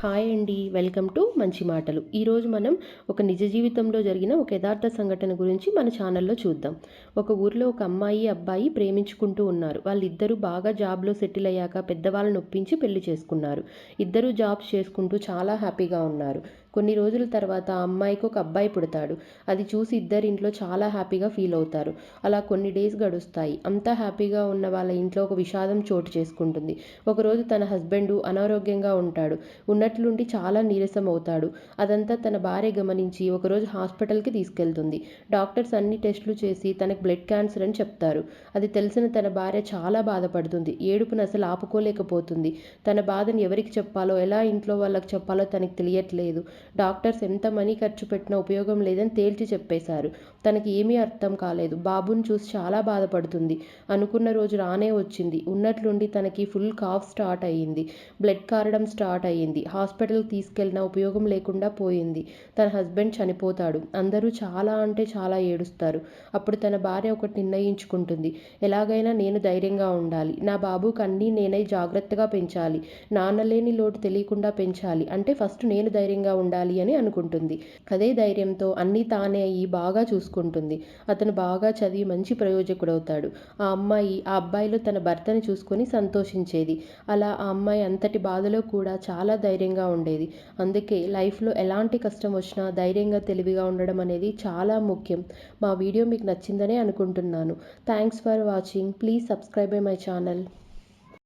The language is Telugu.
హాయ్ అండి. వెల్కమ్ టు మంచి మాటలు. ఈరోజు మనం ఒక నిజ జీవితంలో జరిగిన ఒక యథార్థ సంఘటన గురించి మన ఛానల్లో చూద్దాం. ఒక ఊర్లో ఒక అమ్మాయి, అబ్బాయి ప్రేమించుకుంటూ ఉన్నారు. వాళ్ళిద్దరూ బాగా జాబ్‌లో సెటిల్ అయ్యాక పెద్దవాళ్ళని ఒప్పించి పెళ్లి చేసుకున్నారు. ఇద్దరూ జాబ్స్ చేసుకుంటూ చాలా హ్యాపీగా ఉన్నారు. కొన్ని రోజుల తర్వాత ఆ అమ్మాయికి ఒక అబ్బాయి పుడతాడు. అది చూసి ఇద్దరింట్లో చాలా హ్యాపీగా ఫీల్ అవుతారు. అలా కొన్ని డేస్ గడుస్తాయి. అంతా హ్యాపీగా ఉన్న వాళ్ళ ఇంట్లో ఒక విషాదం చోటు చేసుకుంటుంది. ఒకరోజు తన హస్బెండు అనారోగ్యంగా ఉంటాడు. ఉన్నట్లుండి చాలా నీరసం అవుతాడు. అదంతా తన భార్య గమనించి ఒకరోజు హాస్పిటల్‌కి తీసుకెళ్తుంది. డాక్టర్స్ అన్ని టెస్టులు చేసి తనకి బ్లడ్ క్యాన్సర్ అని చెప్తారు. అది తెలిసిన తన భార్య చాలా బాధపడుతుంది. ఏడుపుని అసలు ఆపుకోలేకపోతుంది. తన బాధని ఎవరికి చెప్పాలో, ఎలా ఇంట్లో వాళ్ళకి చెప్పాలో తనకి తెలియట్లేదు. డాక్టర్స్ ఎంత మనీ ఖర్చు పెట్టినా ఉపయోగం లేదని తేల్చి చెప్పేశారు. తనకి ఏమీ అర్థం కాలేదు. బాబుని చూసి చాలా బాధపడుతుంది. అనుకున్న రోజు రానే వచ్చింది. ఉన్నట్లుండి తనకి ఫుల్ కాఫ్ స్టార్ట్ అయ్యింది. బ్లడ్ కారడం స్టార్ట్ అయ్యింది. హాస్పిటల్‌కి తీసుకెళ్ళినా ఉపయోగం లేకుండా పోయింది. తన హస్బెండ్ చనిపోతాడు. అందరూ చాలా అంటే చాలా ఏడుస్తారు. అప్పుడు తన భార్య ఒకటి నిర్ణయించుకుంటుంది. ఎలాగైనా నేను ధైర్యంగా ఉండాలి. నా బాబుకి అన్నీ నేనే జాగ్రత్తగా పెంచాలి. నాన్న లేని లోటు తెలియకుండా పెంచాలి. అంటే ఫస్ట్ నేను ధైర్యంగా ఉండాలి అని అనుకుంటుంది. అదే ధైర్యంతో అన్నీ తానే అయ్యి బాగా చూసుకుంటుంది. అతను బాగా చదివి మంచి ప్రయోజకుడవుతాడు. ఆ అమ్మాయి ఆ అబ్బాయిలో తన భర్తని చూసుకొని సంతోషించేది. అలా ఆ అమ్మాయి అంతటి బాధలో కూడా చాలా ధైర్యంగా ఉండేది. అందుకే లైఫ్‌లో ఎలాంటి కష్టం వచ్చినా ధైర్యంగా, తెలివిగా ఉండడం అనేది చాలా ముఖ్యం. మా వీడియో మీకు నచ్చిందనే అనుకుంటున్నాను. Thanks for watching. Please subscribe my channel.